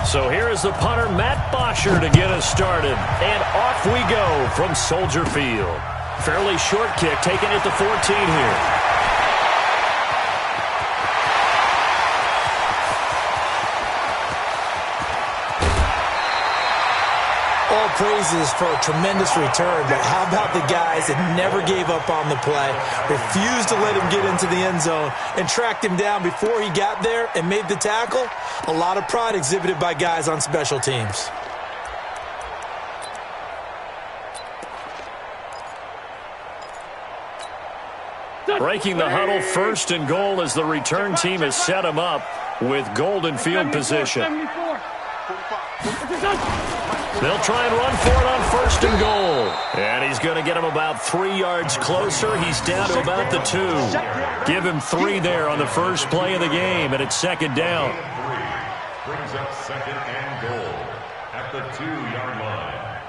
So here is the punter, Matt Bosher, to get us started. And off we go from Soldier Field. Fairly short kick, taken at the 14 here. All praises for a tremendous return, but how about the guys that never gave up on the play, refused to let him get into the end zone, and tracked him down before he got there and made the tackle? A lot of pride exhibited by guys on special teams. Breaking the huddle, 1st and goal as the return team has set him up with golden field position. They'll try and run for it on 1st and goal. And he's going to get him about 3 yards closer. He's down to about the 2. Give him 3 there on the first play of the game, and it's 2nd down. Brings up 2nd and goal at the 2-yard line.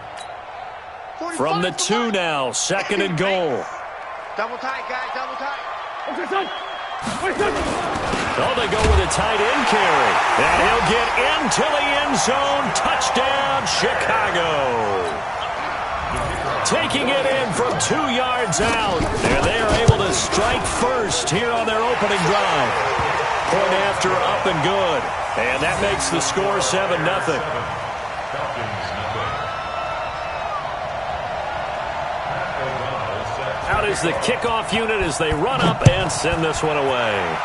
From the 2 now, 2nd and goal. Double tight, guys, double tight. Oh, they go with a tight end carry. And he'll get into the end zone. Touchdown, Chicago. Taking it in from 2 yards out. And they are able to strike first here on their opening drive. Point after, up and good. And that makes the score 7-0. Out is the kickoff unit as they run up and send this one away.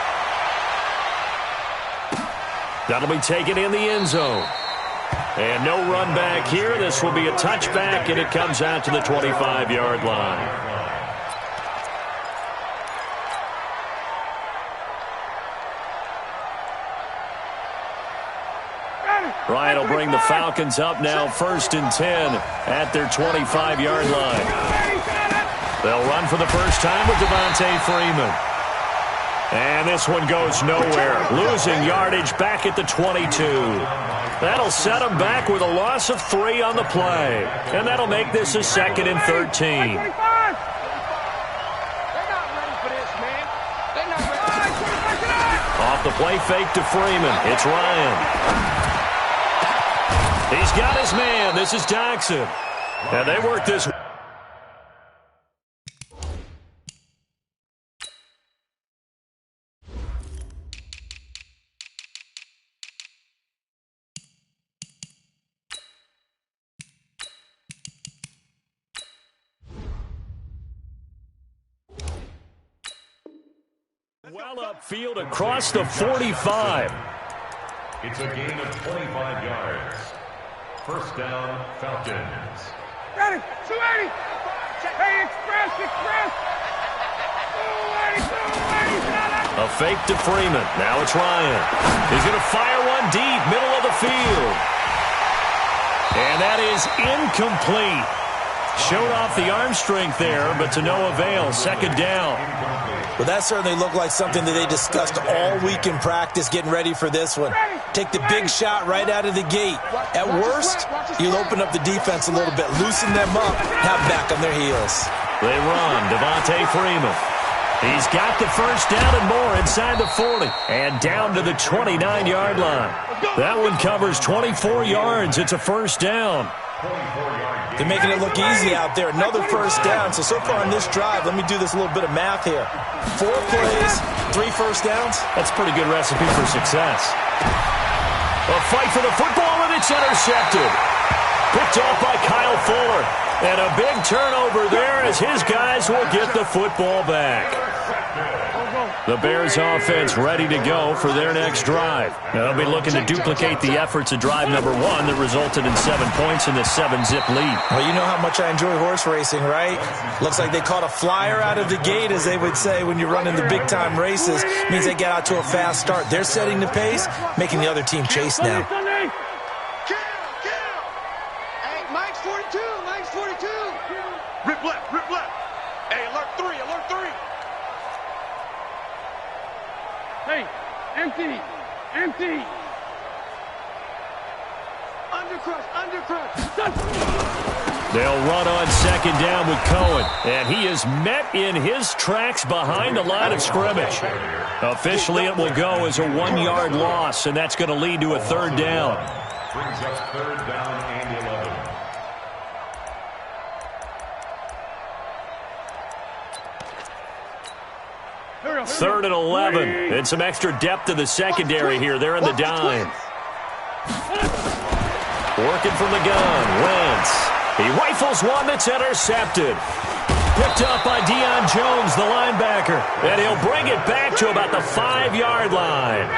That'll be taken in the end zone. And no run back here. This will be a touchback, and it comes out to the 25-yard line. Ryan will bring the Falcons up now, 1st and 10 at their 25-yard line. They'll run for the first time with Devontae Freeman. And this one goes nowhere. Losing yardage back at the 22. That'll set them back with a loss of 3 on the play. And that'll make this a 2nd and 13. Off the play fake to Freeman. It's Ryan. He's got his man. This is Jackson. And they work this. Well upfield across the 45. It's a gain of 25 yards. 1st down, Falcons. Ready, 280. Hey, express. 280. A fake to Freeman. Now it's Ryan. He's going to fire one deep, middle of the field. And that is incomplete. Showed off the arm strength there, but to no avail. 2nd down. Well, that certainly looked like something that they discussed all week in practice, getting ready for this one. Take the big shot right out of the gate. At worst, you'll open up the defense a little bit, loosen them up, have back on their heels. They run. Devontae Freeman. He's got the first down and more inside the 40. And down to the 29-yard line. That one covers 24 yards. It's a 1st down. They're making it look easy out there. Another 1st down. So far on this drive, let me do this little bit of math here. 4 plays, 3 1st downs. That's a pretty good recipe for success. A fight for the football, and it's intercepted. Picked off by Kyle Fuller. And a big turnover there as his guys will get the football back. The Bears offense ready to go for their next drive. Now they'll be looking to duplicate the efforts of drive number 1 that resulted in 7 points in the 7-zip lead. Well, you know how much I enjoy horse racing, right? Looks like they caught a flyer out of the gate, as they would say when you're running the big-time races. Means they get out to a fast start. They're setting the pace, making the other team chase now. Hey, Mike's 42. Rip left. Hey, alert 3. Hey, empty. Undercrush. They'll run on 2nd down with Cohen. And he is met in his tracks behind the line of scrimmage. Officially, it will go as a 1-yard loss, and that's going to lead to a 3rd down. Brings up third down and 11. Third and 11. And some extra depth to the secondary here. They're in the dime. Working from the gun. Wentz. He rifles one that's intercepted. Picked up by Deion Jones, the linebacker. And he'll bring it back to about the 5-yard line.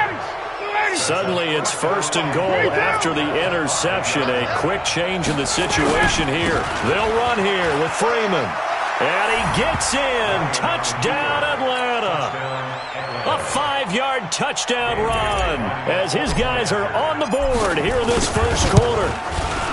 Suddenly it's first and goal after the interception. A quick change in the situation here. They'll run here with Freeman. And he gets in. Touchdown, Atlanta. A 5-yard touchdown run as his guys are on the board here in this first quarter.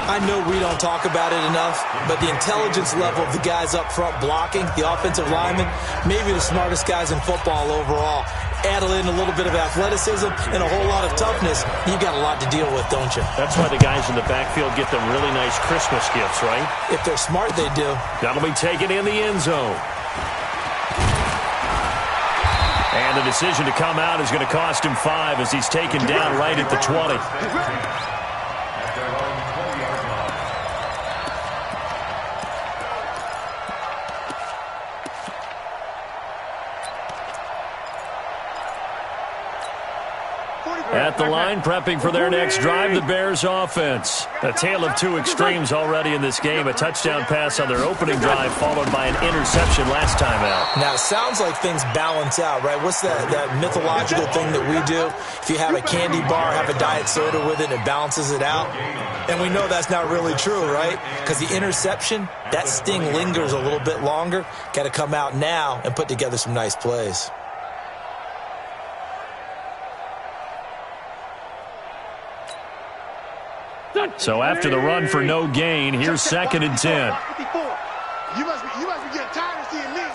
I know we don't talk about it enough, but the intelligence level of the guys up front blocking, the offensive linemen, maybe the smartest guys in football overall. Add in a little bit of athleticism and a whole lot of toughness, you've got a lot to deal with, don't you? That's why the guys in the backfield get them really nice Christmas gifts, right? If they're smart, they do. That'll be taken in the end zone. And the decision to come out is going to cost him 5 as he's taken down right at the 20. At the line, prepping for their next drive, the Bears offense. A tale of two extremes already in this game. A touchdown pass on their opening drive, followed by an interception last time out. Now, it sounds like things balance out, right? What's that mythological thing that we do? If you have a candy bar, have a diet soda with it, it balances it out. And we know that's not really true, right? Because the interception, that sting lingers a little bit longer. Got to come out now and put together some nice plays. So after the run for no gain, here's second and 10. You must be getting tired of seeing me.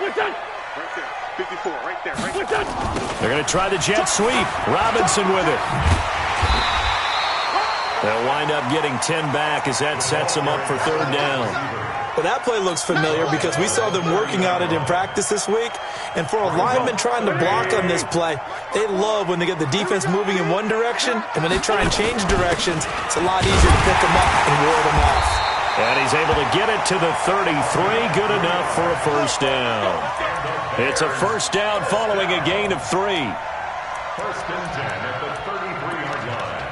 Right there. 54, right there. They're going to try the jet sweep. Robinson with it. They'll wind up getting 10 back as that sets them up for third down. Well, that play looks familiar because we saw them working on it in practice this week. And for a lineman trying to block on this play, they love when they get the defense moving in one direction, and when they try and change directions, it's a lot easier to pick them up and ward them off. And he's able to get it to the 33. Good enough for a first down. It's a first down following a gain of 3. First and 10 at the 33-yard line.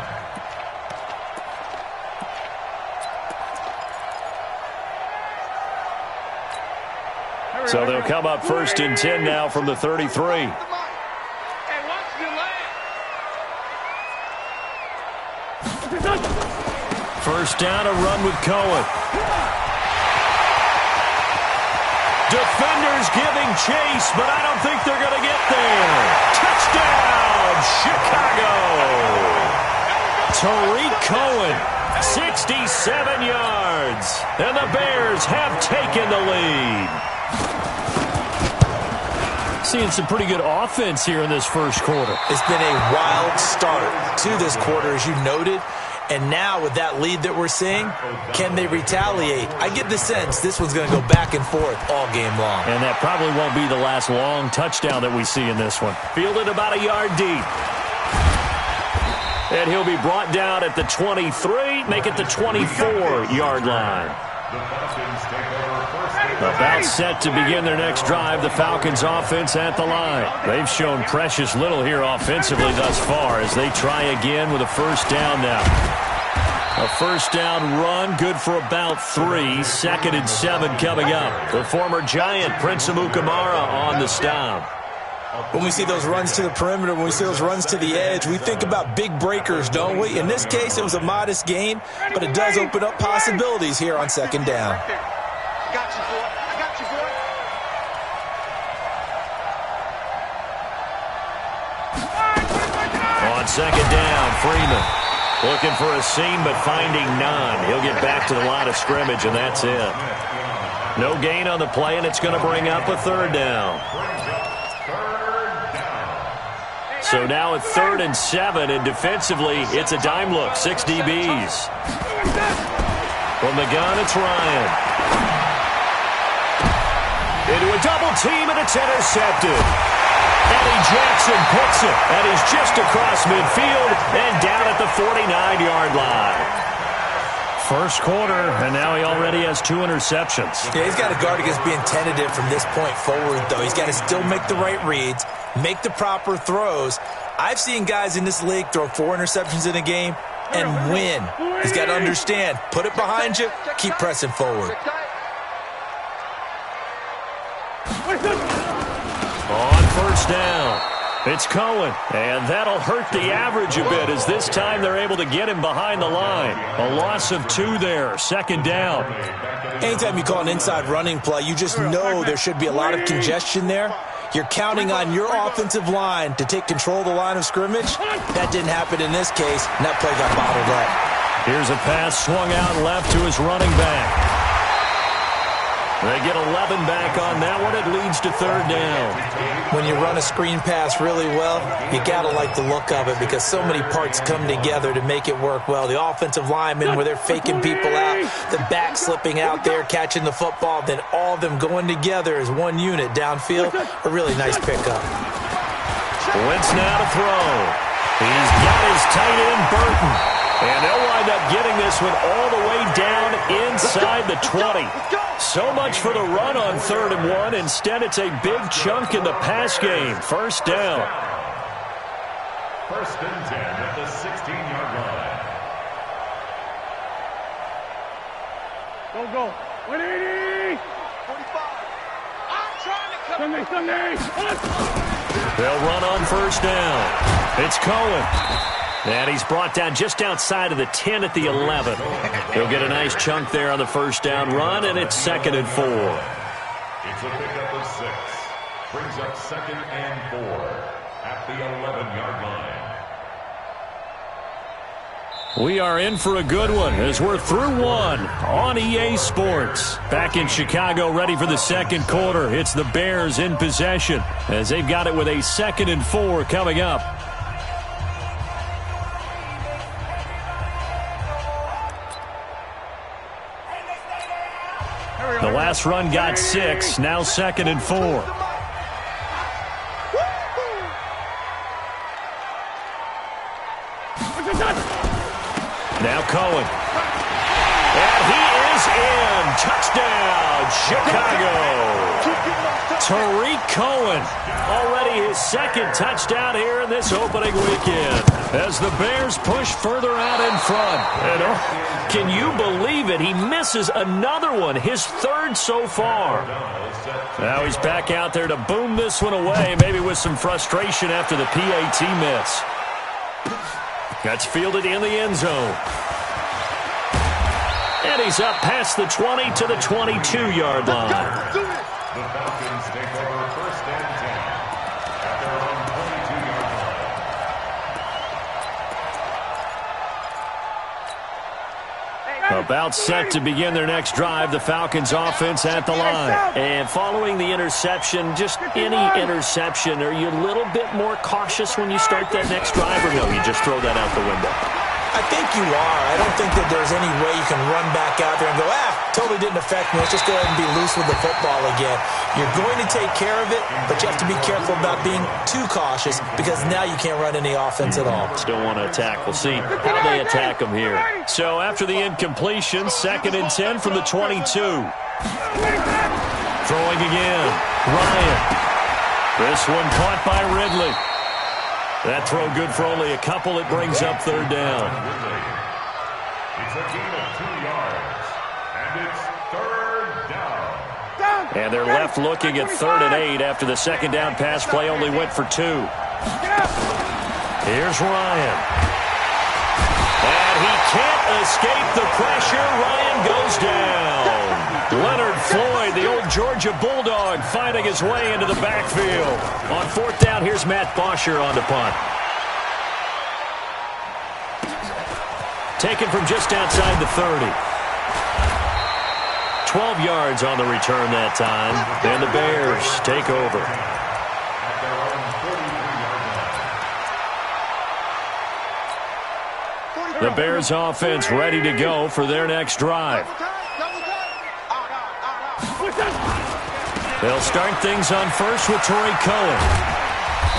So they'll come up first and 10 now from the 33. First down, a run with Cohen. Defenders giving chase, but I don't think they're going to get there. Touchdown, Chicago. Tariq Cohen, 67 yards. And the Bears have taken the lead. Seeing some pretty good offense here in this first quarter. It's been a wild start to this quarter, as you noted. And now with that lead that we're seeing, can they retaliate? I get the sense this one's going to go back and forth all game long. And that probably won't be the last long touchdown that we see in this one. Fielded about a yard deep. And he'll be brought down at the 23, make it the 24-yard line. About set to begin their next drive, the Falcons offense at the line. They've shown precious little here offensively thus far as they try again with a first down now. A first down run, good for about 3. Second and 7 coming up. The former Giant, Prince Amukamara, on the stop. When we see those runs to the perimeter, when we see those runs to the edge, we think about big breakers, don't we? In this case, it was a modest gain, but it does open up possibilities here on second down. Got you, boy. I got you, boy. On second down, Freeman looking for a seam but finding none. He'll get back to the line of scrimmage, and that's it. No gain on the play, and it's going to bring up a third down. So now at 3rd and 7, and defensively, it's a dime look. 6 DBs. From the gun, it's Ryan. Into a double team, and it's intercepted. Eddie Jackson picks it, and he's just across midfield and down 9-yard line. First quarter, and now he already has 2 interceptions. Yeah, he's got to guard against being tentative from this point forward, though. He's got to still make the right reads, make the proper throws. I've seen guys in this league throw 4 interceptions in a game and win. He's got to understand, put it behind you, keep pressing forward. On first down, it's Cohen, and that'll hurt the average a bit as this time they're able to get him behind the line. A loss of 2 there, second down. Anytime you call an inside running play, you just know there should be a lot of congestion there. You're counting on your offensive line to take control of the line of scrimmage. That didn't happen in this case, and that play got bottled up. Here's a pass swung out left to his running back. They get 11 back on that one. It leads to third down. When you run a screen pass really well, you got to like the look of it because so many parts come together to make it work well. The offensive linemen, where they're faking people out, the back slipping out there, catching the football, then all of them going together as one unit downfield. A really nice pickup. Wentz now to throw. He's got his tight end, Burton. And they'll wind up getting this one all the way down inside the 20. So much for the run on 3rd and 1. Instead, it's a big chunk in the pass game. First down. First and 10 at the 16-yard line. Go. 180. 45. I'm trying to come. They'll run on first down. It's Cohen. And he's brought down just outside of the 10 at the 11. He'll get a nice chunk there on the first down run, and it's 2nd and 4. It's a pickup of 6. Brings up 2nd and 4 at the 11-yard line. We are in for a good one as we're through one on EA Sports. Back in Chicago, ready for the second quarter. It's the Bears in possession as they've got it with a 2nd and 4 coming up. The last run got 6, now 2nd and 4. Now Cohen. And he is in. Touchdown, Chicago. Tariq Cohen. Already his 2nd touchdown here in this opening weekend. As the Bears push further out in front. And can you believe it? He misses another one, his 3rd so far. Now he's back out there to boom this one away, maybe with some frustration after the PAT miss. That's fielded in the end zone. And he's up past the 20 to the 22-yard line. The Falcons take over first and 10 at their own 22-yard line. About set to begin their next drive, the Falcons offense at the line. And following the interception, just any interception, are you a little bit more cautious when you start that next drive, or no, you just throw that out the window? I think you are. I don't think that there's any way you can run back out there and go, totally didn't affect me. Let's just go ahead and be loose with the football again. You're going to take care of it, but you have to be careful about being too cautious because now you can't run any offense at all. Still want to attack. We'll see how they attack them here. So after the incompletion, 2nd and 10 from the 22. Throwing again. Ryan. This one caught by Ridley. That throw good for only a couple. It brings up 3rd down. It's a gain of 2 yards, and it's 3rd down. And they're left looking at 3rd and 8 after the 2nd down pass play only went for 2. Here's Ryan. And he can't escape the pressure. Ryan goes down. Leonard Floyd, the old Georgia Bulldog, finding his way into the backfield. On 4th down, here's Matt Bosher on the punt. Taken from just outside the 30. 12 yards on the return that time. And the Bears take over. The Bears offense ready to go for their next drive. They'll start things on first with Tariq Cohen.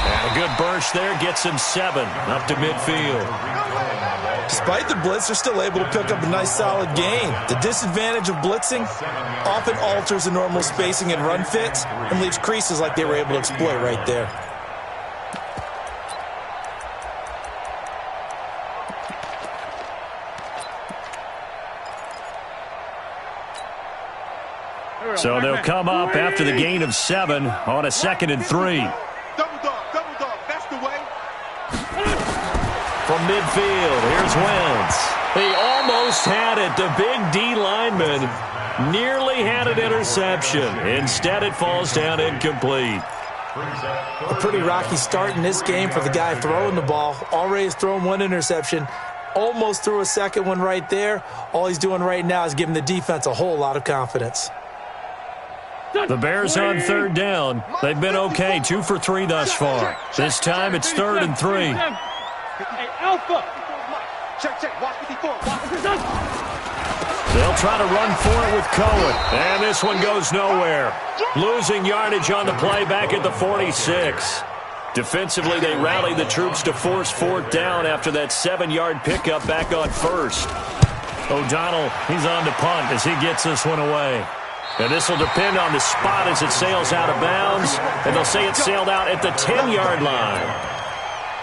And a good burst there gets him 7 up to midfield. Despite the blitz, they're still able to pick up a nice solid gain. The disadvantage of blitzing often alters the normal spacing and run fits and leaves creases like they were able to exploit right there. So they'll come up after the gain of 7 on a 2nd and 3. Double dog, that's the way. From midfield, here's Wentz. He almost had it. The big D lineman nearly had an interception. Instead, it falls down incomplete. A pretty rocky start in this game for the guy throwing the ball. Already has thrown 1 interception. Almost threw a second one right there. All he's doing right now is giving the defense a whole lot of confidence. The Bears on 3rd down. They've been okay, 2 for 3 thus far. This time it's 3rd and 3. Hey, Alpha. Check. Watch 54. They'll try to run for it with Cohen. And this one goes nowhere. Losing yardage on the play back at the 46. Defensively, they rally the troops to force 4th down after that 7-yard pickup back on 1st. O'Donnell, he's on to punt as he gets this one away. And this will depend on the spot as it sails out of bounds. And they'll say it sailed out at the 10-yard line.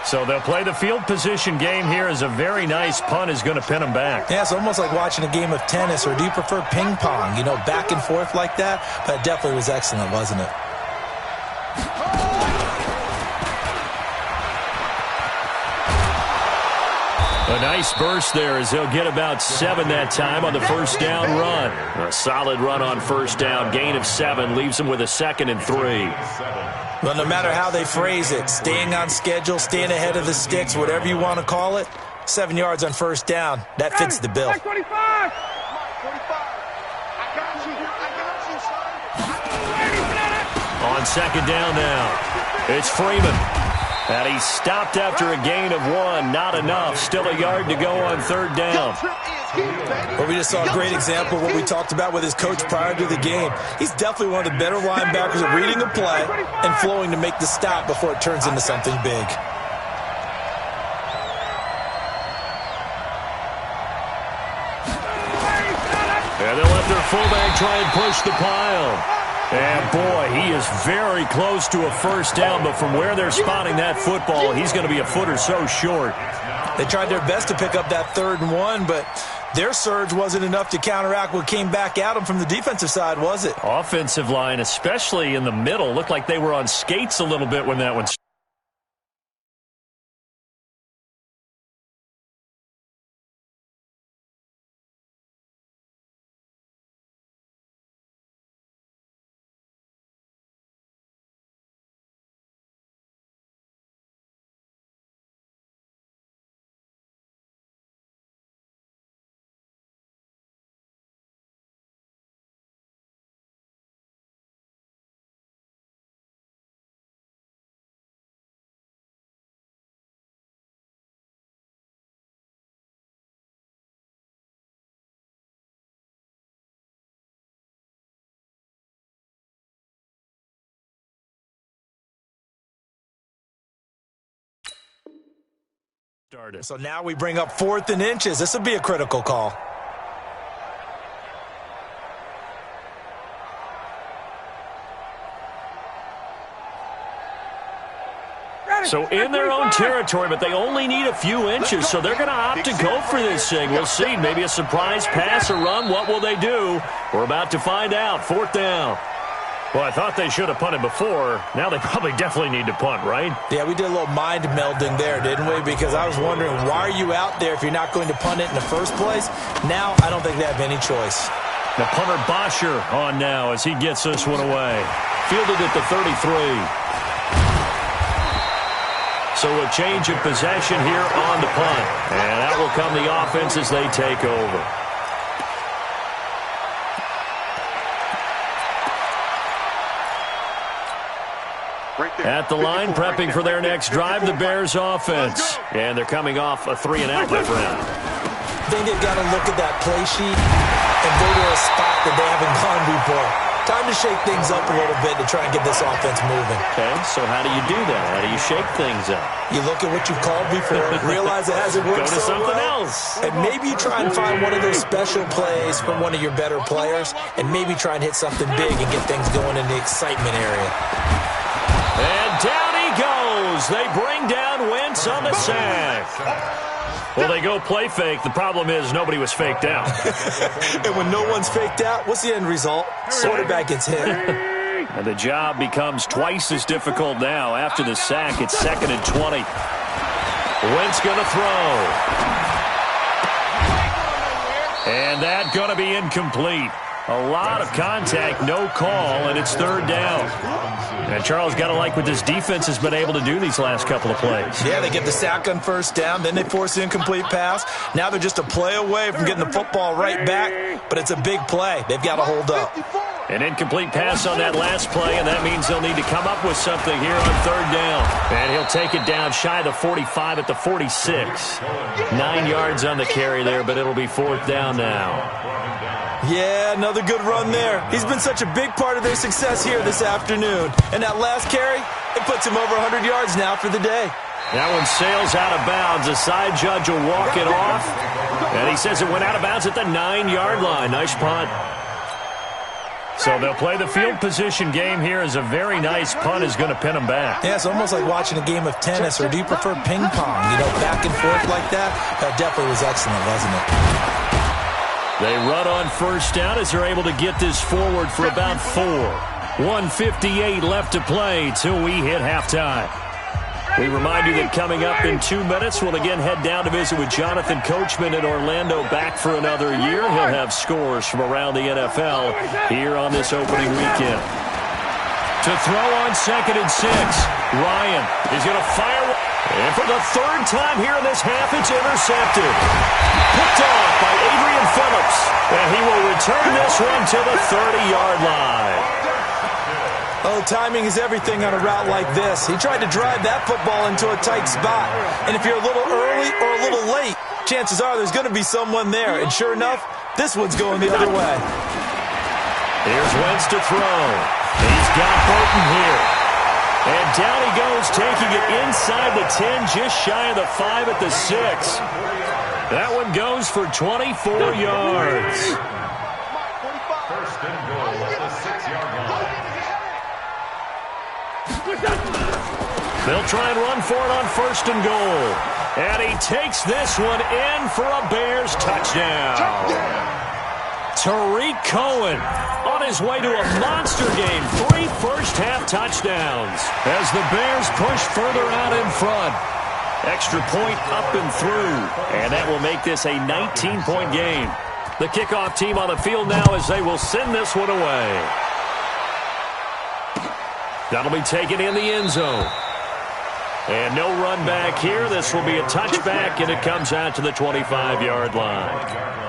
So they'll play the field position game here as a very nice punt is going to pin them back. Yeah, it's almost like watching a game of tennis, or do you prefer ping pong? You know, back and forth like that? But it definitely was excellent, wasn't it? A nice burst there as they'll get about 7 that time on the 1st down run. A solid run on 1st down. Gain of 7 leaves them with a 2nd and 3. Well, no matter how they phrase it, staying on schedule, staying ahead of the sticks, whatever you want to call it, 7 yards on 1st down, that fits the bill. 45. I got you, On 2nd down now, it's Freeman. And he stopped after a gain of 1. Not enough. Still a yard to go on 3rd down. Well, we just saw a great example of what we talked about with his coach prior to the game. He's definitely one of the better linebackers at reading a play and flowing to make the stop before it turns into something big. And they'll let their fullback try and push the pile. And, boy, he is very close to a 1st down, but from where they're spotting that football, he's going to be a foot or so short. They tried their best to pick up that 3rd and 1, but their surge wasn't enough to counteract what came back at them from the defensive side, was it? Offensive line, especially in the middle, looked like they were on skates a little bit when that one started. So now we bring up 4th and inches. This will be a critical call. So in their own territory, but they only need a few inches, so they're going to opt to go for this thing. We'll see. Maybe a surprise pass or run. What will they do? We're about to find out. 4th down. Well, I thought they should have punted before. Now they probably definitely need to punt, right? Yeah, we did a little mind melding there, didn't we? Because I was wondering, why are you out there if you're not going to punt it in the first place? Now, I don't think they have any choice. The punter Bosher on now as he gets this one away. Fielded at the 33. So a change of possession here on the punt. And that will come the offense as they take over. At the line, prepping for their next drive, the Bears offense. And they're coming off a 3-and-out, my friend. I think they've got to look at that play sheet and go to a spot that they haven't gone before. Time to shake things up a little bit to try and get this offense moving. Okay, so how do you do that? How do you shake things up? You look at what you've called before, realize it hasn't worked Go to so something well, else. and maybe you try and find one of those special plays from one of your better players, and maybe try and hit something big and get things going in the excitement area. And down he goes. They bring down Wentz on the sack. Well, they go play fake. The problem is nobody was faked out. And when no one's faked out, what's the end result? Quarterback gets hit. And the job becomes twice as difficult now. After the sack, it's 2nd and 20. Wentz going to throw. And that going to be incomplete. A lot of contact, no call, and it's 3rd down. And Charles, got to like what this defense has been able to do these last couple of plays. Yeah, they get the sack on 1st down, then they force the incomplete pass. Now they're just a play away from getting the football right back, but it's a big play. They've got to hold up. An incomplete pass on that last play, and that means they'll need to come up with something here on 3rd down. And he'll take it down shy of the 45 at the 46. 9 yards on the carry there, but it'll be 4th down now. Yeah, another good run there. He's been such a big part of their success here this afternoon. And that last carry, it puts him over 100 yards now for the day. That one sails out of bounds. The side judge will walk it off. And he says it went out of bounds at the 9-yard line. Nice punt. So they'll play the field position game here as a very nice punt is going to pin them back. Yeah, it's almost like watching a game of tennis, or do you prefer ping pong? You know, back and forth like that? That definitely was excellent, wasn't it? They run on 1st down as they're able to get this forward for about 4. 1:58 left to play till we hit halftime. We remind you that coming up in 2 minutes, we'll again head down to visit with Jonathan Coachman in Orlando, back for another year. He'll have scores from around the NFL here on this opening weekend. To throw on 2nd and 6, Ryan is going to fire. And for the 3rd time here in this half, it's intercepted. Picked off by Adrian Phillips. And he will return this one to the 30-yard line. Oh, timing is everything on a route like this. He tried to drive that football into a tight spot. And if you're a little early or a little late, chances are there's going to be someone there. And sure enough, this one's going the other way. Here's Wentz to throw. He's got Burton here. And down he goes, taking it inside the 10, just shy of the 5 at the 6. That one goes for 24 yards. 1st and goal at the 6-yard line. They'll try and run for it on 1st and goal. And he takes this one in for a Bears touchdown. Tariq Cohen on his way to a monster game. 3 first-half touchdowns as the Bears push further out in front. Extra point up and through. And that will make this a 19-point game. The kickoff team on the field now as they will send this one away. That'll be taken in the end zone. And no run back here. This will be a touchback, and it comes out to the 25-yard line.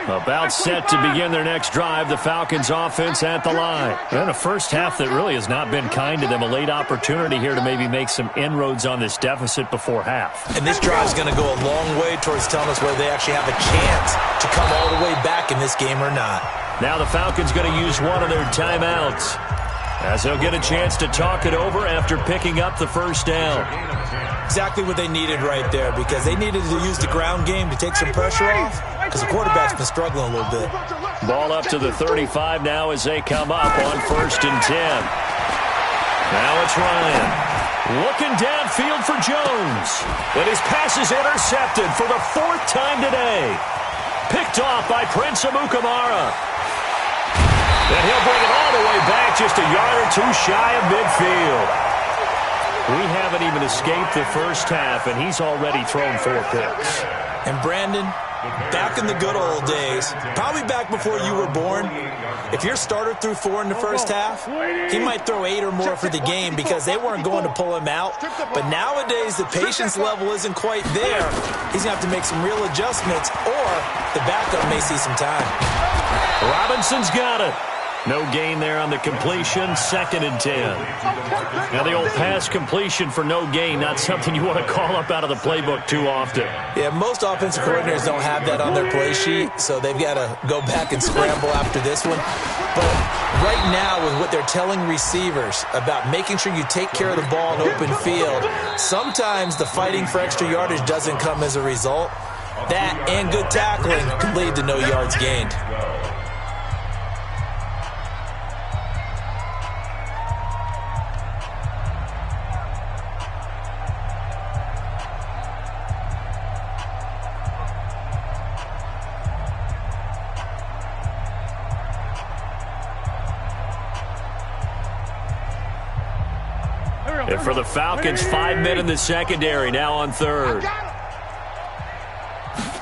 About set to begin their next drive, the Falcons offense at the line. And a first half that really has not been kind to them. A late opportunity here to maybe make some inroads on this deficit before half. And this drive is going to go a long way towards telling us whether they actually have a chance to come all the way back in this game or not. Now the Falcons going to use one of their timeouts, as they'll get a chance to talk it over after picking up the first down. Exactly what they needed right there, because they needed to use the ground game to take some pressure off, because the quarterback's been struggling a little bit. Ball up to the 35 now as they come up on 1st and 10. Now it's Ryan. Looking downfield for Jones. And his pass is intercepted for the 4th time today. Picked off by Prince Amukamara. And he'll bring it all the way back, just a yard or 2 shy of midfield. We haven't even escaped the first half, and he's already thrown 4 picks. And Brandon, back in the good old days, probably back before you were born, if your starter threw 4 in the first half, he might throw 8 or more for the game because they weren't going to pull him out. But nowadays, the patience level isn't quite there. He's going to have to make some real adjustments, or the backup may see some time. Robinson's got it. No gain there on the completion, 2nd and 10. Now the old pass completion for no gain, not something you want to call up out of the playbook too often. Yeah, most offensive coordinators don't have that on their play sheet, so they've got to go back and scramble after this one. But right now with what they're telling receivers about making sure you take care of the ball in open field, sometimes the fighting for extra yardage doesn't come as a result. That and good tackling can lead to no yards gained. And for the Falcons, 5 men in the secondary, now on third.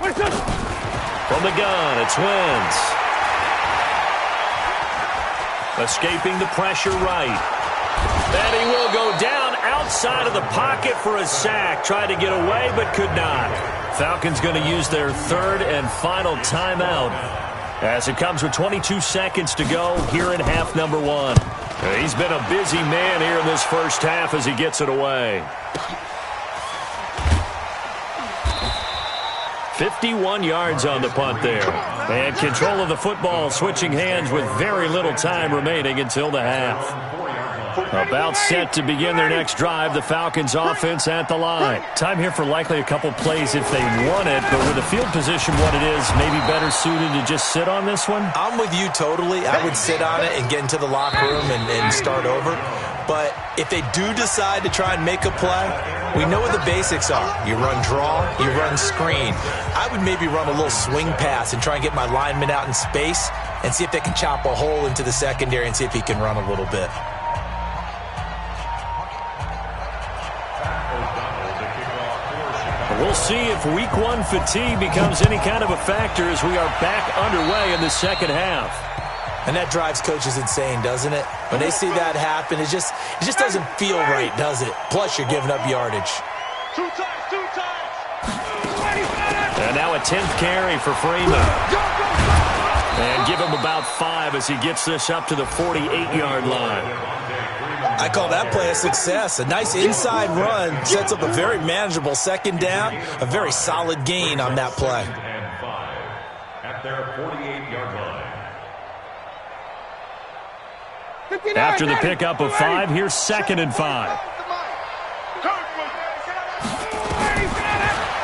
From the gun, it's Wentz. Escaping the pressure right. And he will go down outside of the pocket for a sack. Tried to get away, but could not. Falcons going to use their third and final timeout as it comes with 22 seconds to go here in half number one. He's been a busy man here in this first half as he gets it away. 51 yards on the punt there. And control of the football switching hands with very little time remaining until the half. About set to begin their next drive, the Falcons offense at the line. Time here for likely a couple plays if they want it, but with the field position what it is, maybe better suited to just sit on this one? I'm with you totally. I would sit on it and get into the locker room and start over. But if they do decide to try and make a play, we know what the basics are. You run draw, you run screen. I would maybe run a little swing pass and try and get my lineman out in space and see if they can chop a hole into the secondary and see if he can run a little bit. We'll see if week one fatigue becomes any kind of a factor as we are back underway in the second half. And that drives coaches insane, doesn't it? When they see that happen, it just doesn't feel right, does it? Plus, you're giving up yardage. Two times. And now a 10th carry for Freeman. And give him about 5 as he gets this up to the 48-yard line. I call that play a success. A nice inside run sets up a very manageable second down, a very solid gain on that play. At their 48-yard line. After the pickup of 5, here's 2nd and 5.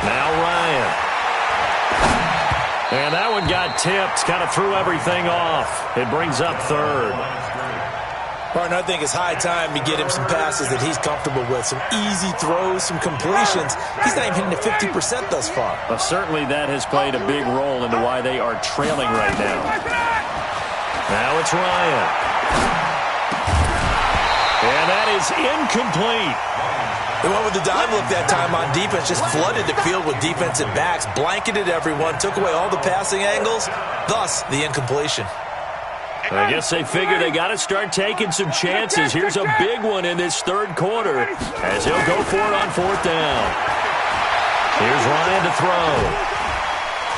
Now Ryan. And that one got tipped, kind of threw everything off. It brings up 3rd. Partner, I think it's high time to get him some passes that he's comfortable with. Some easy throws, some completions. He's not even hitting the 50% thus far. Well, certainly that has played a big role into why they are trailing right now. Now it's Ryan. And that is incomplete. They went with the dime look that time on defense, just flooded the field with defensive backs, blanketed everyone, took away all the passing angles, thus the incompletion. I guess they figure they got to start taking some chances. Here's a big one in this third quarter as he'll go for it on 4th down. Here's Ryan to throw.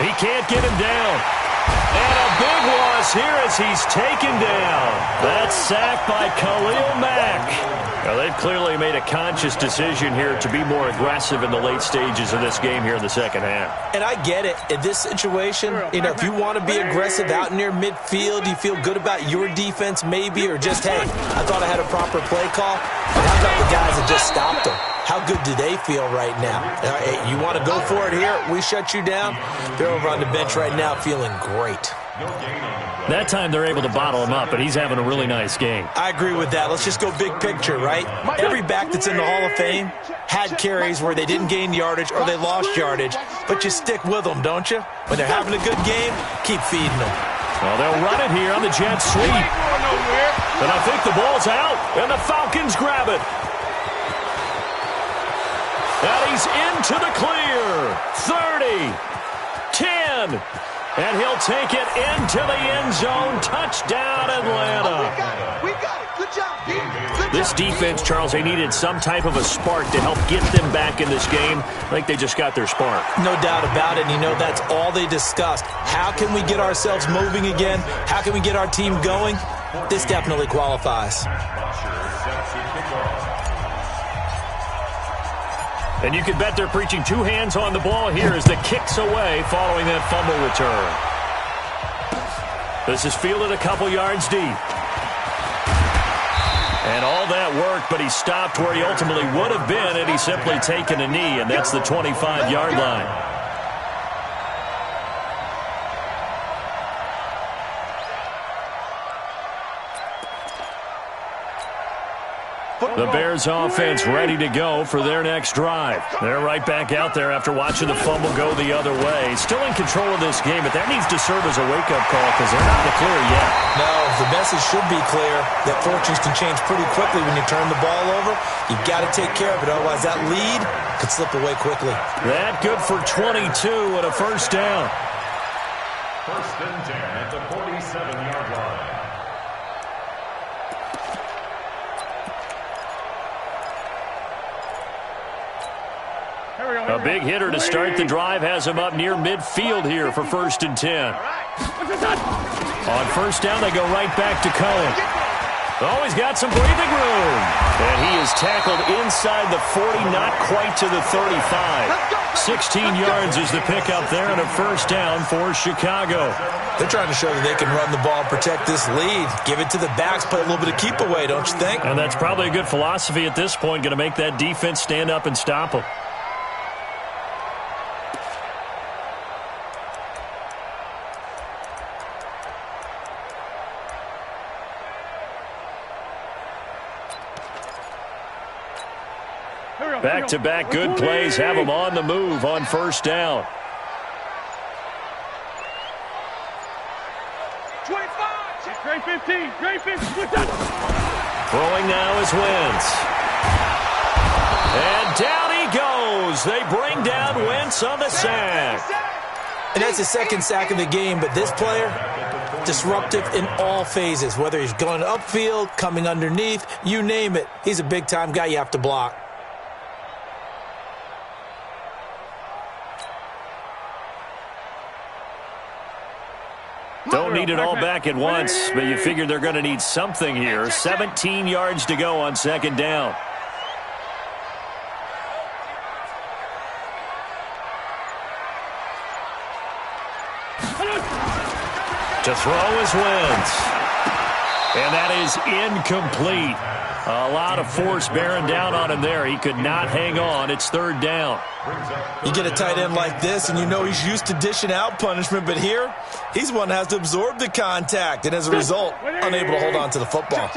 He can't get him down. And a big loss here as he's taken down. That's sacked by Khalil Mack. Now, they've clearly made a conscious decision here to be more aggressive in the late stages of this game here in the second half. And I get it. In this situation, if you want to be aggressive out near midfield, you feel good about your defense maybe, or just, hey, I thought I had a proper play call. But how about the guys that just stopped them? How good do they feel right now? Hey, you want to go for it here? We shut you down. They're over on the bench right now feeling great. That time they're able to bottle him up, and he's having a really nice game. I agree with that. Let's just go big picture, right? Every back that's in the Hall of Fame had carries where they didn't gain yardage or they lost yardage, but you stick with them, don't you? When they're having a good game, keep feeding them. Well, they'll run it here on the jet sweep. And I think the ball's out, and the Falcons grab it. And he's into the clear. 30, 10. And he'll take it into the end zone. Touchdown, Atlanta. We got it. Good job, D. This defense, Charles, they needed some type of a spark to help get them back in this game. I think they just got their spark. No doubt about it. And that's all they discussed. How can we get ourselves moving again? How can we get our team going? This definitely qualifies. And you can bet they're preaching 2 hands on the ball here as the kick's away following that fumble return. This is fielded a couple yards deep. And all that work, but he stopped where he ultimately would have been had he simply taken a knee, and that's the 25-yard line. The Bears offense ready to go for their next drive. They're right back out there after watching the fumble go the other way. Still in control of this game, but that needs to serve as a wake-up call because they're not in the clear yet. No, the message should be clear that fortunes can change pretty quickly when you turn the ball over. You've got to take care of it, otherwise that lead could slip away quickly. That good for 22 and a first down. First and 10 at the 47-yard line. A big hitter to start the drive has him up near midfield here for first and 10. On first down, they go right back to Cohen. Oh, he's got some breathing room. And he is tackled inside the 40, not quite to the 35. 16 yards is the pickup there and a first down for Chicago. They're trying to show that they can run the ball and protect this lead. Give it to the backs, play a little bit of keep away, don't you think? And that's probably a good philosophy at this point, going to make that defense stand up and stop them. Back-to-back good plays have them on the move on first down. 25, grade 15, grade 15. Throwing now is Wentz. And down he goes. They bring down Wentz on the sack. And that's the second sack of the game, but this player, disruptive in all phases, whether he's going upfield, coming underneath, you name it. He's a big-time guy you have to block. Don't need it all back at once, but you figure they're going to need something here. 17 yards to go on second down. To throw is Wentz. And that is incomplete. A lot of force bearing down on him there. He could not hang on. It's third down. You get a tight end like this, and you know he's used to dishing out punishment, but here, he's one that has to absorb the contact, and as a result, unable to hold on to the football.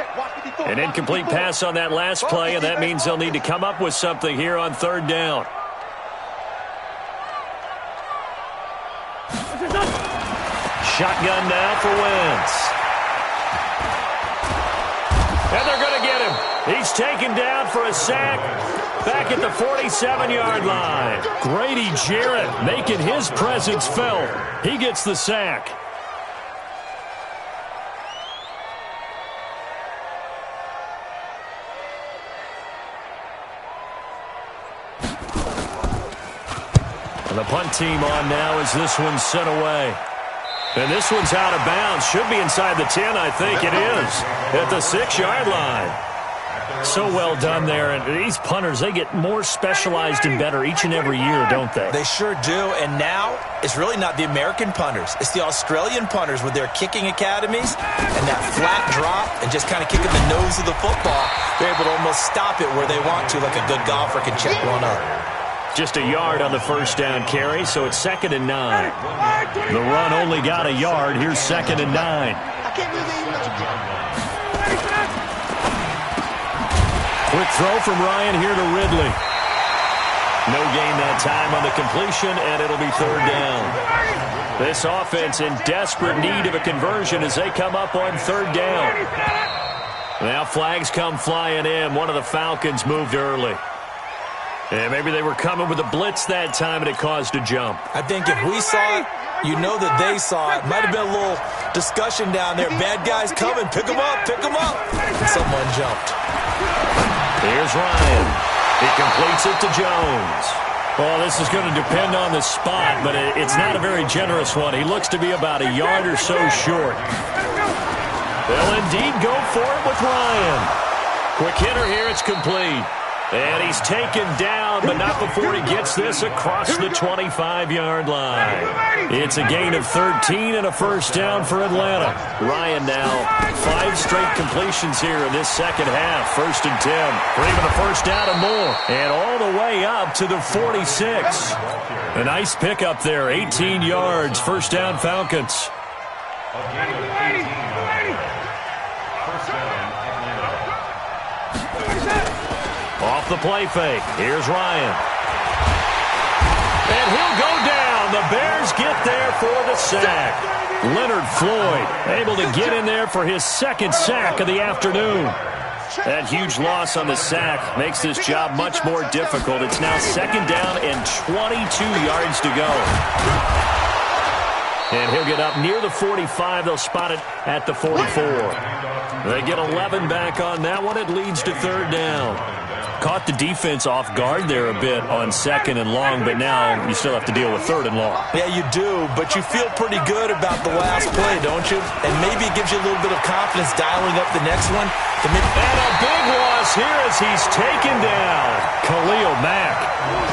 An incomplete pass on that last play, and that means they'll need to come up with something here on third down. Shotgun now for Wentz. And they're going to get him. He's taken down for a sack back at the 47-yard line. Grady Jarrett making his presence felt. He gets the sack. And the punt team on now as this one's sent away. And this one's out of bounds. Should be inside the 10, I think it is. At the 6-yard line. So well done there. And these punters, they get more specialized and better each and every year, don't they? They sure do. And now, it's really not the American punters. It's the Australian punters with their kicking academies and that flat drop and just kind of kicking the nose of the football. They're able to almost stop it where they want to, like a good golfer can check one up. Just a yard on the first down carry, so it's 2nd and 9. The run only got a yard. Here's 2nd and 9. Quick throw from Ryan here to Ridley. No gain that time on the completion, and it'll be third down. This offense in desperate need of a conversion as they come up on third down. Now flags come flying in. One of the Falcons moved early. And maybe they were coming with a blitz that time, and it caused a jump. I think if we saw it, you know that they saw it. Might have been a little discussion down there. Bad guys coming. Pick them up. Pick them up. And someone jumped. Here's Ryan. He completes it to Jones. Well, this is going to depend on the spot, but it's not a very generous one. He looks to be about a yard or so short. They'll indeed go for it with Ryan. Quick hitter here. It's complete. And he's taken down, but not before he gets this across the 25-yard line. It's a gain of 13 and a first down for Atlanta. Ryan now 5 straight completions here in this second half. 1st and 10 for even a first down and more. And all the way up to the 46. A nice pickup there, 18 yards. First down, Falcons. Off the play fake. Here's Ryan. And he'll go down. The Bears get there for the sack. Leonard Floyd able to get in there for his 2nd sack of the afternoon. That huge loss on the sack makes this job much more difficult. It's now 2nd down and 22 yards to go. And he'll get up near the 45. They'll spot it at the 44. They get 11 back on that one. It leads to 3rd down. Caught the defense off guard there a bit on 2nd and long, but now you still have to deal with 3rd and long. Yeah, you do, but you feel pretty good about the last play, don't you? And maybe it gives you a little bit of confidence dialing up the next one. And a big loss here as he's taken down. Khalil Mack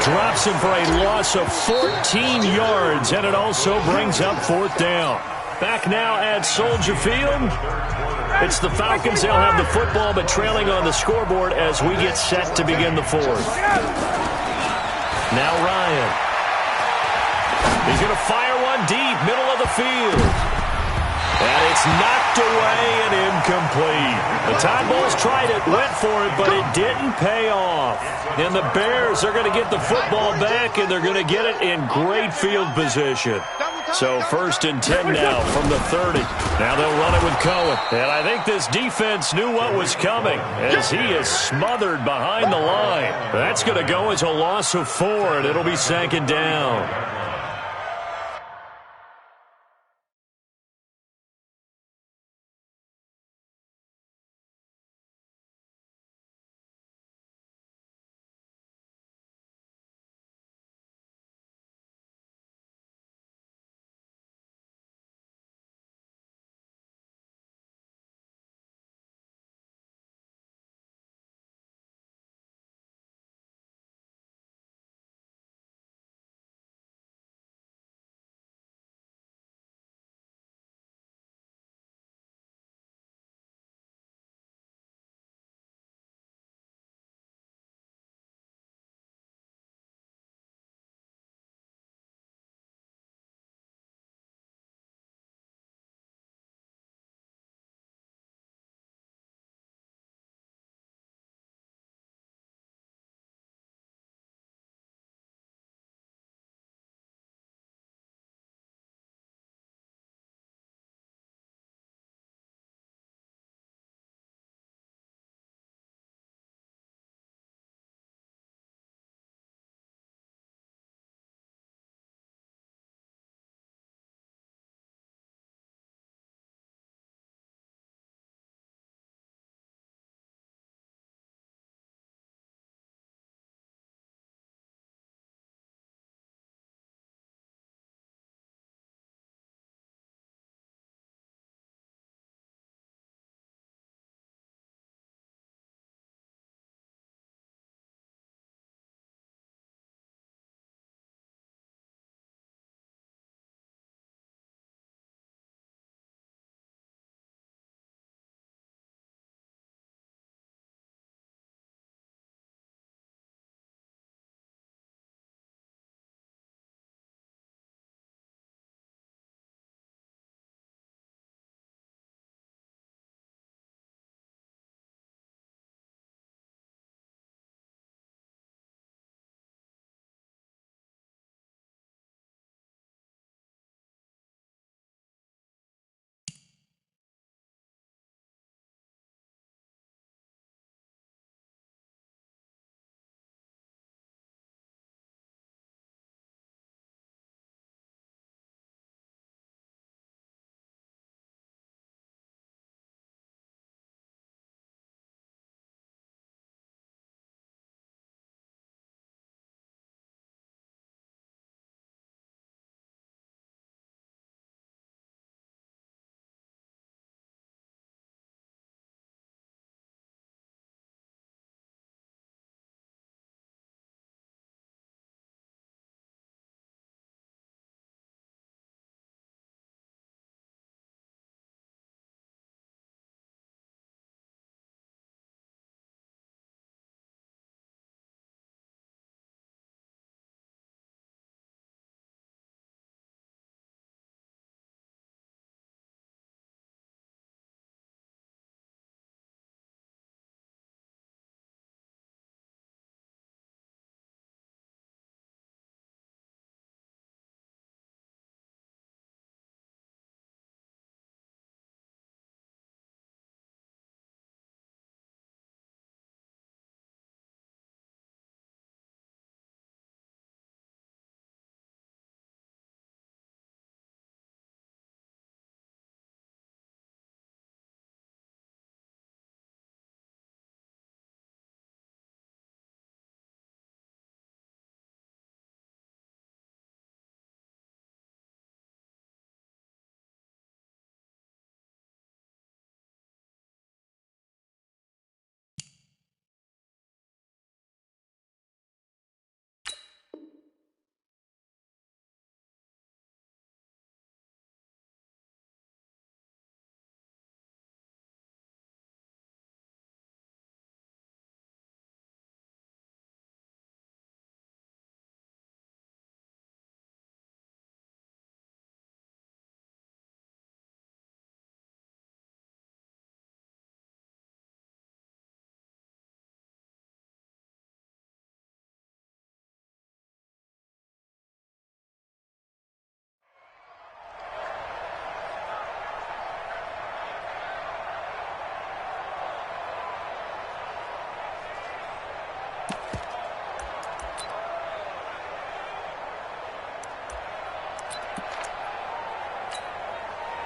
drops him for a loss of 14 yards, and it also brings up 4th down. Back now at Soldier Field. It's the Falcons. They'll have the football, but trailing on the scoreboard as we get set to begin the 4th. Now Ryan. He's going to fire one deep, middle of the field. And it's knocked away and incomplete. The Tide Bulls tried it, went for it, but it didn't pay off. And the Bears are going to get the football back, and they're going to get it in great field position. So 1st and 10 now from the 30. Now they'll run it with Cohen. And I think this defense knew what was coming as he is smothered behind the line. That's going to go as a loss of 4, and it'll be 2nd down.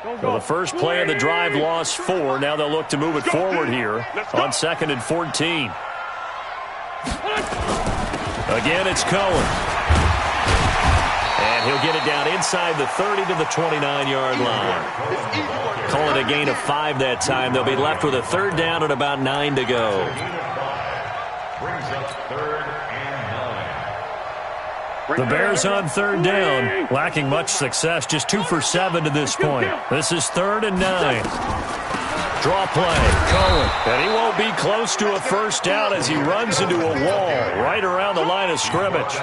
Well, the first play of the drive lost 4. Now they'll look to move it forward here on 2nd and 14. Again, it's Cohen. And he'll get it down inside the 30 to the 29-yard line. Call it a gain of 5 that time. They'll be left with a 3rd down and about 9 to go. Brings up 3rd and 9. The Bears on 3rd down, lacking much success, just 2 for 7 to this point. This is 3rd and 9. Draw play, Cohen, and he won't be close to a 1st down as he runs into a wall right around the line of scrimmage.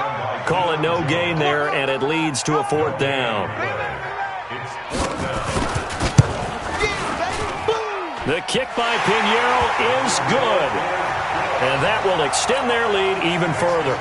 Call it no gain there, and it leads to a 4th down. The kick by Pinheiro is good, and that will extend their lead even further.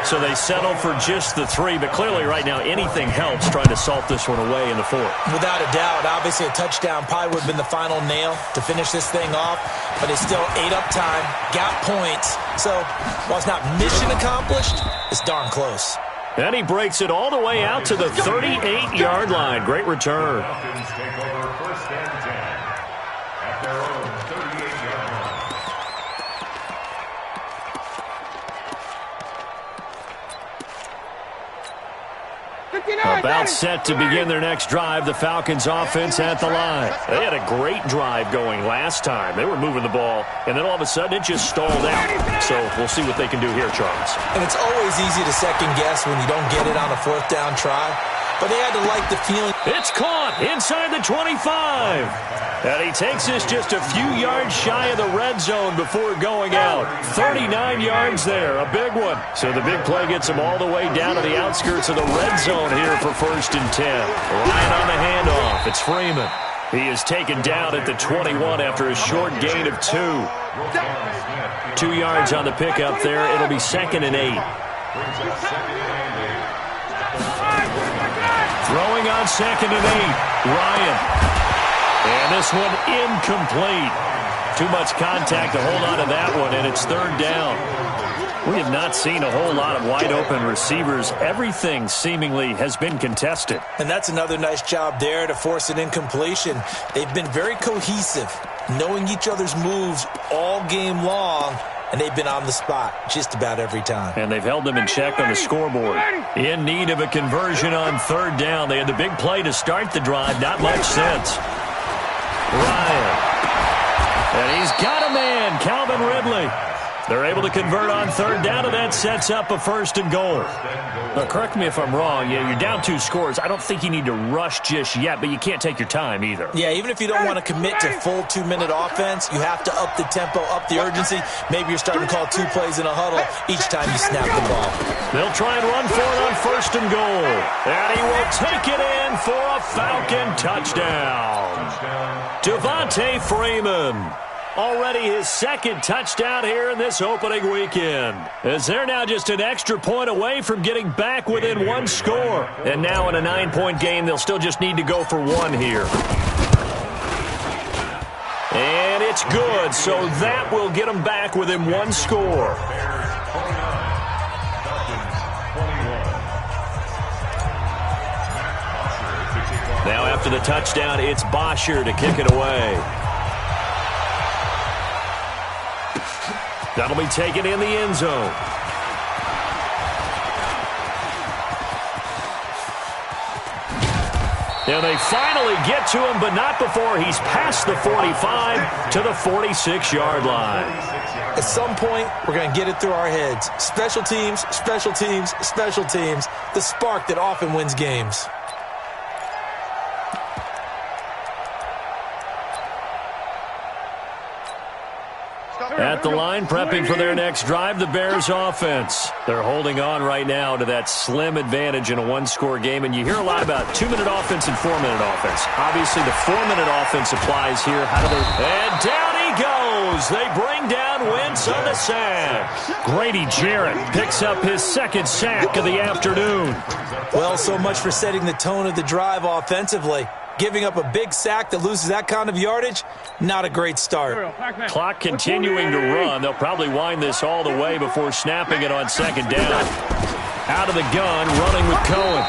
So they settle for just the 3, but clearly right now anything helps trying to salt this one away in the 4th. Without a doubt, obviously a touchdown probably would have been the final nail to finish this thing off, but they still ate up time, got points. So while it's not mission accomplished, it's darn close. And he breaks it all the way out to the 38-yard line. Great return. Falcons take over 1st and 10 at their own 38-yard line. About set to begin their next drive, the Falcons offense at the line. They had a great drive going last time. They were moving the ball, and then all of a sudden it just stalled out. So we'll see what they can do here, Charles. And it's always easy to second guess when you don't get it on a 4th down try, but they had to like the feeling. It's caught inside the 25. And he takes us just a few yards shy of the red zone before going out. 39 yards there, a big one. So the big play gets him all the way down to the outskirts of the red zone here for 1st and 10. Ryan on the handoff. It's Freeman. He is taken down at the 21 after a short gain of 2. 2 yards on the pickup there. It'll be 2nd and 8. Throwing on 2nd and 8. Ryan. And this one incomplete. Too much contact to hold on to that one, and it's 3rd down. We have not seen a whole lot of wide-open receivers. Everything seemingly has been contested. And that's another nice job there to force an incompletion. They've been very cohesive, knowing each other's moves all game long, and they've been on the spot just about every time. And they've held them in check on the scoreboard. In need of a conversion on 3rd down. They had the big play to start the drive. Not much sense. Ryan. And he's got a man, Calvin Ridley. They're able to convert on 3rd down, and that sets up a 1st and goal. Now, correct me if I'm wrong. Yeah, you're down 2 scores. I don't think you need to rush just yet, but you can't take your time either. Yeah, even if you don't want to commit to full 2-minute offense, you have to up the tempo, up the urgency. Maybe you're starting to call 2 plays in a huddle each time you snap the ball. They'll try and run for it on 1st and goal. And he will take it in for a Falcon touchdown. Devontae Freeman. Already his 2nd touchdown here in this opening weekend. As they're now just an extra point away from getting back within 1 score. And now in a 9-point game, they'll still just need to go for 1 here. And it's good, so that will get them back within 1 score. Now after the touchdown, it's Bosher to kick it away. That'll be taken in the end zone. And they finally get to him, but not before he's past the 45 to the 46-yard line. At some point, we're going to get it through our heads. Special teams, special teams, special teams. The spark that often wins games. At the line, prepping for their next drive, the Bears offense. They're holding on right now to that slim advantage in a 1-score game, and you hear a lot about 2-minute offense and 4-minute offense. Obviously, the 4-minute offense applies here. How do they... And down he goes! They bring down Wentz on the sack. Grady Jarrett picks up his 2nd sack of the afternoon. Well, so much for setting the tone of the drive offensively. Giving up a big sack that loses that kind of yardage, not a great start. Clock continuing to run. They'll probably wind this all the way before snapping it on 2nd down. Out of the gun, running with Cohen.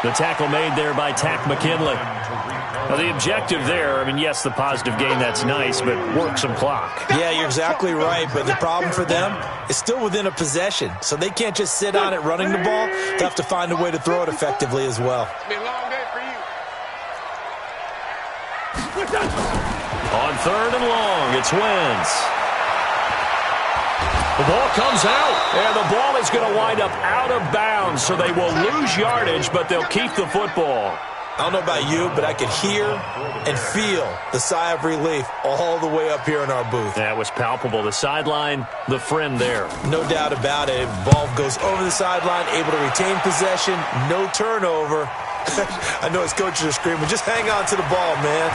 The tackle made there by Tack McKinley. Now, the objective there, I mean, yes, the positive gain, that's nice, but work some clock. Yeah, you're exactly right, but the problem for them is still within a possession, so they can't just sit on it running the ball. They have to find a way to throw it effectively as well. It's been a long day for you. On 3rd and long, it's Wentz. The ball comes out, and the ball is going to wind up out of bounds, so they will lose yardage, but they'll keep the football. I don't know about you, but I could hear and feel the sigh of relief all the way up here in our booth. That was palpable. The sideline, the friend there. No doubt about it. Ball goes over the sideline, able to retain possession, no turnover. I know his coaches are screaming, just hang on to the ball, man.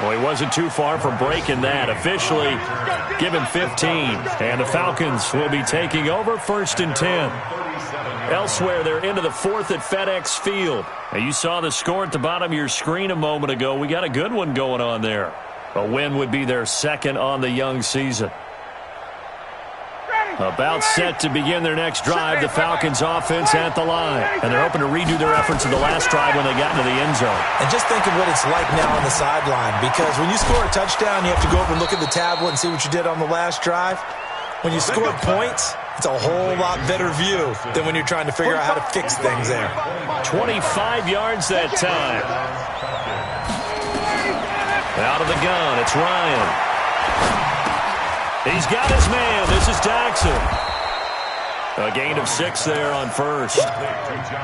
Well, he wasn't too far from breaking that. Officially given 15. And the Falcons will be taking over 1st and 10. Elsewhere, they're into the 4th at FedEx Field. Now, you saw the score at the bottom of your screen a moment ago. We got a good one going on there. A win would be their 2nd on the young season. About set to begin their next drive, the Falcons offense at the line. And they're hoping to redo their efforts of the last drive when they got into the end zone. And just think of what it's like now on the sideline, because when you score a touchdown, you have to go over and look at the tablet and see what you did on the last drive. When you score points, it's a whole lot better view than when you're trying to figure out how to fix things there. 25 yards that time. Out of the gun, it's Ryan. He's got his man. This is Jackson. A gain of 6 there on 1st.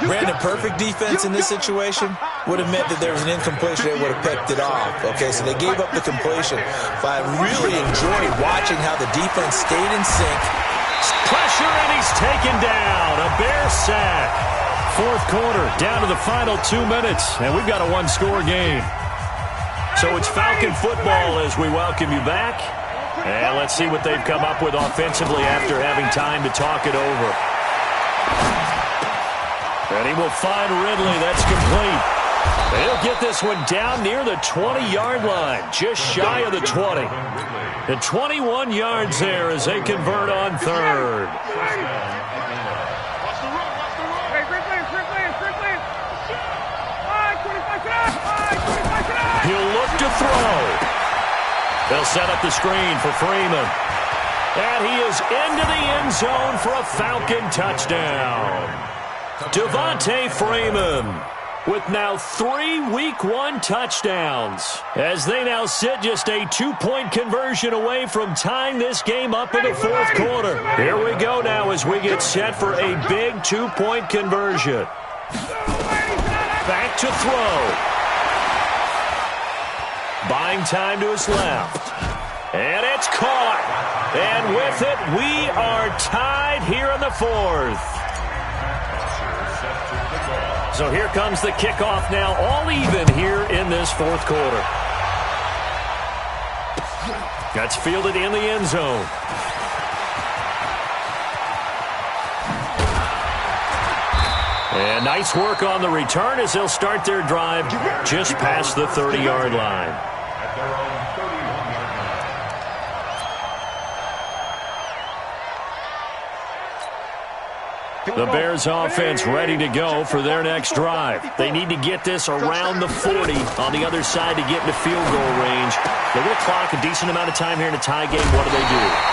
Brandon, perfect defense in this situation would have meant that there was an incompletion that would have picked it off. Okay, so they gave up the completion. But I really enjoyed watching how the defense stayed in sync. Pressure, and he's taken down. A Bear sack. 4th quarter, down to the final 2 minutes, and we've got a 1-score game. So it's Falcon football as we welcome you back. And let's see what they've come up with offensively after having time to talk it over. And he will find Ridley. That's complete. He'll get this one down near the 20-yard line, just shy of the 20. And 21 yards there as they convert on 3rd. He'll look to throw. They'll set up the screen for Freeman. And he is into the end zone for a Falcon touchdown. Devontae Freeman with now 3 Week 1 touchdowns, as they now sit just a 2-point conversion away from tying this game up in the 4th quarter. Here we go now as we get set for a big 2-point conversion. Back to throw. Buying time to his left. And it's caught. And with it, we are tied here in the 4th. So here comes the kickoff now, all even here in this 4th quarter. That's fielded in the end zone. And nice work on the return as they'll start their drive just past the 30-yard line. At their own 31-yard line. The Bears offense ready to go for their next drive. They need to get this around the 40 on the other side to get into field goal range. They're going to clock a decent amount of time here in a tie game. What do?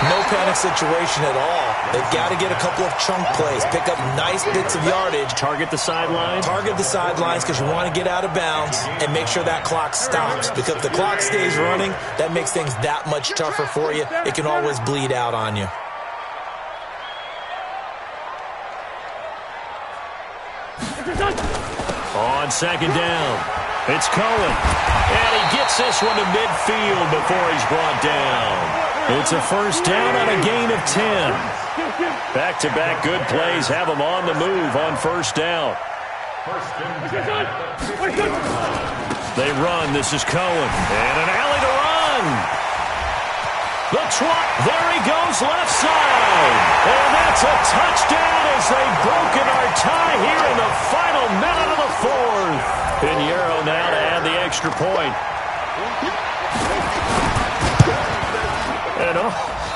No panic situation at all. They've got to get a couple of chunk plays, pick up nice bits of yardage. Target the sidelines? Target the sidelines because you want to get out of bounds and make sure that clock stops. Because if the clock stays running, that makes things that much tougher for you. It can always bleed out on you. On 2nd down, it's Cohen. And he gets this one to midfield before he's brought down. It's a 1st down on a gain of 10. Back-to-back good plays have them on the move on 1st down. They run. This is Cohen. And an alley to run. The trot. There he goes left side. And that's a touchdown as they've broken our tie here in the final minute of the 4th. Pinheiro now to add the extra point. And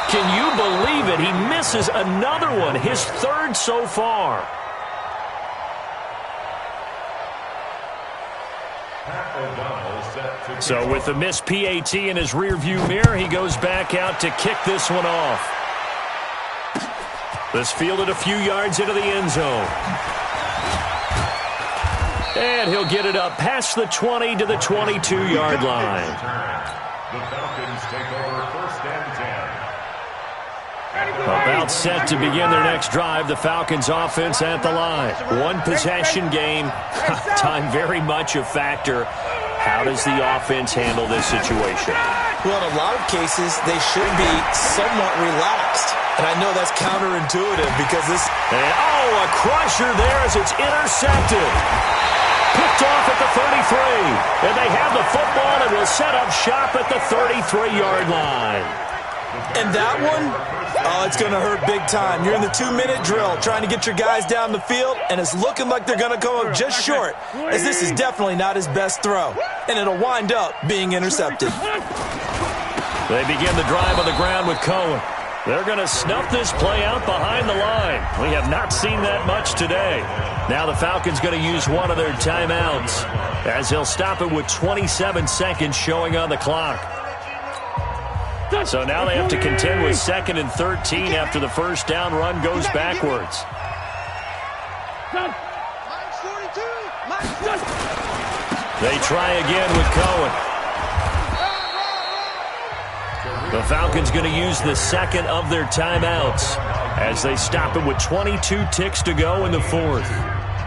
can you believe it? He misses another one, his 3rd so far. So with the missed PAT in his rearview mirror, he goes back out to kick this one off. This fielded a few yards into the end zone. And he'll get it up past the 20 to the 22-yard line. The Falcons take over first and 10. About set to begin their next drive, the Falcons offense at the line. One possession game. Time very much a factor. How does the offense handle this situation? Well, in a lot of cases, they should be somewhat relaxed. And I know that's counterintuitive because this... And, a crusher there as it's intercepted. Picked off at the 33. And they have the football and will set up shop at the 33-yard line. And that one, it's going to hurt big time. You're in the 2-minute drill trying to get your guys down the field, and it's looking like they're going to come up just short, as this is definitely not his best throw. And it'll wind up being intercepted. They begin the drive on the ground with Cohen. They're going to snuff this play out behind the line. We have not seen that much today. Now the Falcons going to use one of their timeouts, as they'll stop it with 27 seconds showing on the clock. So now they have to contend with 2nd and 13 after the first down run goes backwards. They try again with Cohen. The Falcons going to use the second of their timeouts as they stop it with 22 ticks to go in the fourth.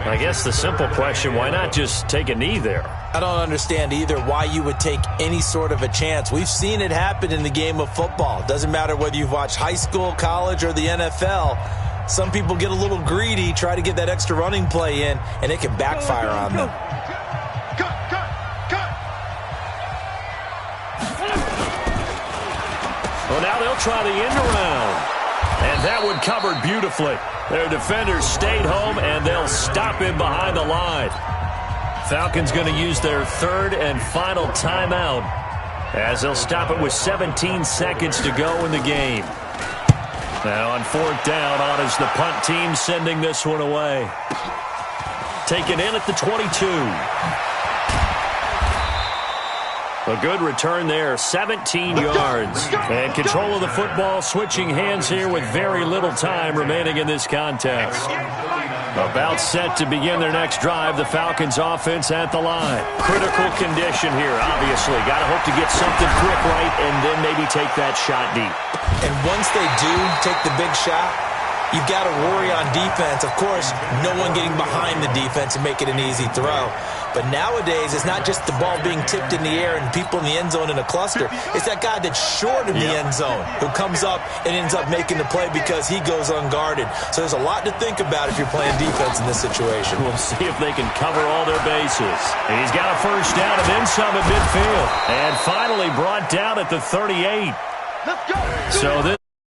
I guess the simple question, why not just take a knee there? I don't understand either why you would take any sort of a chance. We've seen it happen in the game of football. It doesn't matter whether you've watched high school, college, or the NFL. Some people get a little greedy, try to get that extra running play in, and it can backfire on them. Well, now they'll try the end around. And that one covered beautifully. Their defenders stayed home, and they'll stop him behind the line. Falcons going to use their third and final timeout as they'll stop it with 17 seconds to go in the game. Now on fourth down, on is the punt team sending this one away. Taken in at the 22. A good return there, 17 yards. And control of the football, switching hands here with very little time remaining in this contest. About set to begin their next drive, the Falcons offense at the line. Critical condition here, obviously. Got to hope to get something quick right and then maybe take that shot deep. And once they do take the big shot, you've got to worry on defense. Of course, no one getting behind the defense and make it an easy throw. But nowadays, it's not just the ball being tipped in the air and people in the end zone in a cluster. It's that guy that's short of the end zone who comes up and ends up making the play because he goes unguarded. So there's a lot to think about if you're playing defense in this situation. We'll see if they can cover all their bases. And he's got a first down and then some at midfield. And finally brought down at the 38. Let's go. So this